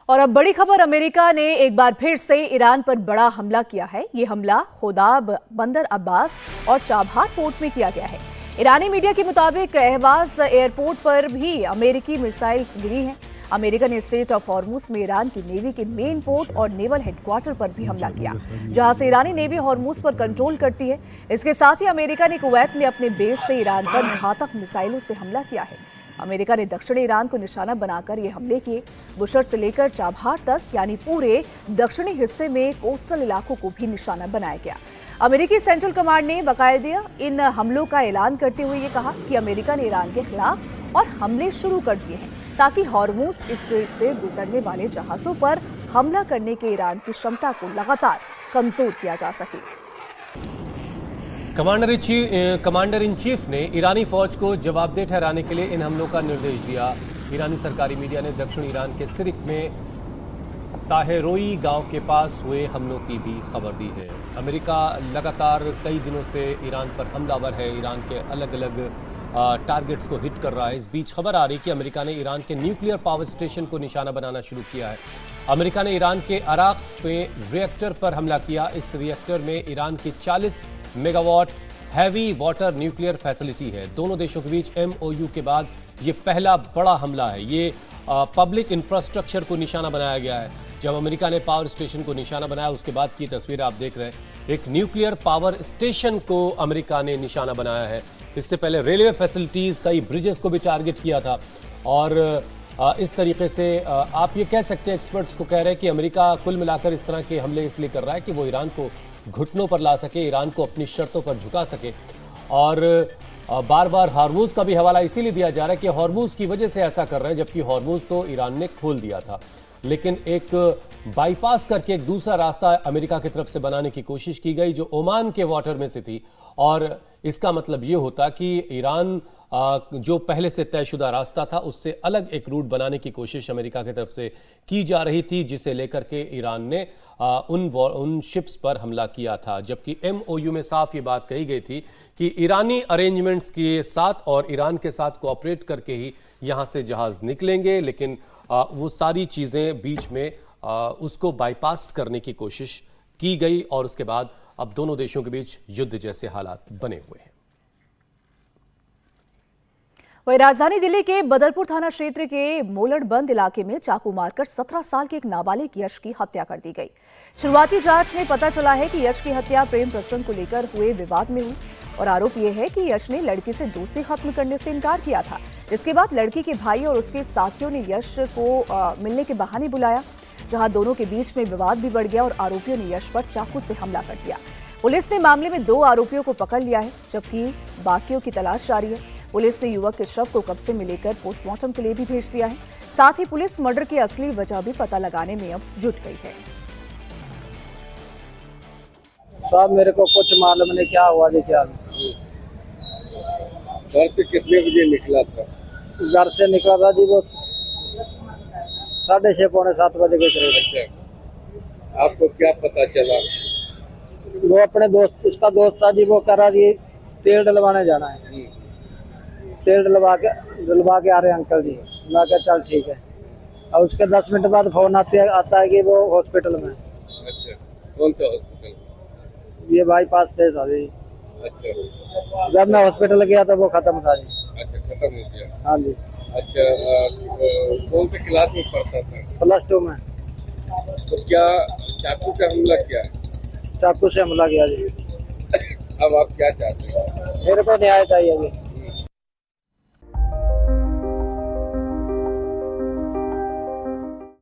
और अब बड़ी खबर, अमेरिका ने एक बार फिर से ईरान पर बड़ा हमला किया है। ये हमला खुदाब, बंदर अब्बास और चाबहार पोर्ट में किया गया है। ईरानी मीडिया के मुताबिक अहवाज एयरपोर्ट पर भी अमेरिकी मिसाइल्स गिरी हैं। अमेरिका ने स्टेट ऑफ हॉर्मुज में ईरान की नेवी के मेन पोर्ट और नेवल हेडक्वार्टर पर भी हमला किया, जहां से ईरानी नेवी हॉर्मुज पर कंट्रोल करती है। इसके साथ ही अमेरिका ने कुवैत में अपने बेस से ईरान पर घातक मिसाइलों से हमला किया है। अमेरिका ने दक्षिणी ईरान को निशाना बनाकर ये हमले किए। बुशर से लेकर चाबहार तक, यानी पूरे दक्षिणी हिस्से में कोस्टल इलाकों को भी निशाना बनाया गया। अमेरिकी सेंट्रल कमांड ने बाकायदा इन हमलों का ऐलान करते हुए ये कहा कि अमेरिका ने ईरान के खिलाफ और हमले शुरू कर दिए हैं, ताकि हॉर्मुज स्ट्रेट से गुजरने वाले जहाजों पर हमला करने के ईरान की क्षमता को लगातार कमजोर किया जा सके। कमांडर इन चीफ ने ईरानी फौज को जवाबदेह ठहराने के लिए इन हमलों का निर्देश दिया। ईरानी सरकारी मीडिया ने दक्षिण ईरान के सिरिक में ताहेरोई गांव के पास हुए हमलों की भी खबर दी है। अमेरिका लगातार कई दिनों से ईरान पर हमलावर है, ईरान के अलग अलग टारगेट्स को हिट कर रहा है। इस बीच खबर आ रही कि अमेरिका ने ईरान के न्यूक्लियर पावर स्टेशन को निशाना बनाना शुरू किया है। अमेरिका ने ईरान के अराक में रिएक्टर पर हमला किया। इस रिएक्टर में ईरान की 40 megawatt heavy water nuclear facility है। दोनों देशों के बीच MOU के बाद ये पहला बड़ा हमला है। ये पब्लिक इंफ्रास्ट्रक्चर को निशाना बनाया गया है। जब अमेरिका ने पावर स्टेशन को निशाना बनाया, उसके बाद की तस्वीर आप देख रहे हैं। एक न्यूक्लियर पावर स्टेशन को अमेरिका ने निशाना बनाया है। इससे पहले रेलवे फैसिलिटीज, कई ब्रिजेस को भी टारगेट किया था। और इस तरीके से आप ये कह सकते हैं, एक्सपर्ट्स को कह रहे हैं कि अमेरिका कुल मिलाकर इस तरह के हमले इसलिए कर रहा है कि वो ईरान को घुटनों पर ला सके, ईरान को अपनी शर्तों पर झुका सके। और बार बार हॉर्मुज का भी हवाला इसीलिए दिया जा रहा है कि हॉर्मुज की वजह से ऐसा कर रहे हैं, जबकि हॉर्मुज तो ईरान ने खोल दिया था। लेकिन एक बाईपास करके एक दूसरा रास्ता अमेरिका की तरफ से बनाने की कोशिश की गई, जो ओमान के वाटर में से थी। और इसका मतलब ये होता कि ईरान जो पहले से तयशुदा रास्ता था, उससे अलग एक रूट बनाने की कोशिश अमेरिका की तरफ से की जा रही थी, जिसे लेकर के ईरान ने उन शिप्स पर हमला किया था। जबकि MOU में साफ ये बात कही गई थी कि ईरानी अरेंजमेंट्स के साथ और ईरान के साथ कोऑपरेट करके ही यहाँ से जहाज निकलेंगे। लेकिन वो सारी चीज़ें बीच में उसको बाईपास करने की कोशिश की गई और उसके बाद अब दोनों देशों के बीच युद्ध जैसे हालात बने हुए हैं। वही राजधानी दिल्ली के बदरपुर थाना क्षेत्र के मोलड़बंद इलाके में चाकू मारकर 17 साल के एक नाबालिग यश की हत्या कर दी गई। शुरुआती जांच में पता चला है कि यश की हत्या प्रेम प्रसंग को लेकर हुए विवाद में हुई और आरोप यह है कि यश ने लड़की से दोस्ती खत्म करने से इनकार किया था। इसके बाद लड़की के भाई और उसके साथियों ने यश को मिलने के बहाने बुलाया, जहां दोनों के बीच में विवाद भी बढ़ गया और आरोपियों ने यश पर चाकू से हमला कर दिया। पुलिस ने मामले में 2 आरोपियों को पकड़ लिया है, जबकि बाकियों की तलाश जारी है। पुलिस ने युवक के शव को कब्जे में लेकर पोस्टमार्टम के लिए भी भेज दिया है। साथ ही पुलिस मर्डर की असली वजह भी पता लगाने में अब जुट गई है। साहब मेरे को कुछ मालूम नहीं क्या हुआ जी, क्या घर से कितने बजे निकला था? घर से निकला था जी, वो 6:30 पौने 7 बजे के करीब। अच्छा, आपको क्या पता चला? वो अपने दोस्त, उसका दोस्त था जी, वो कह रहा जी तेल डलवाने जाना है, तेल डलवा के आ रहे हैं अंकल जी। मैं कहा चल ठीक है। और उसके 10 मिनट बाद फोन आता है कि वो हॉस्पिटल में। अच्छा, कौन सा हॉस्पिटल? ये बाईपास पे था जी। अच्छा, जब मैं हॉस्पिटल गया तो वो खत्म था जी। अच्छा, खत्म हो गया। हाँ जी। अच्छा, कौन से क्लास में पढ़ता था? +2 में। तो क्या चाकू से हमला किया? चाकू से हमला किया जी। अब आप क्या चाहते हैं? मेरे को न्याय चाहिए जी।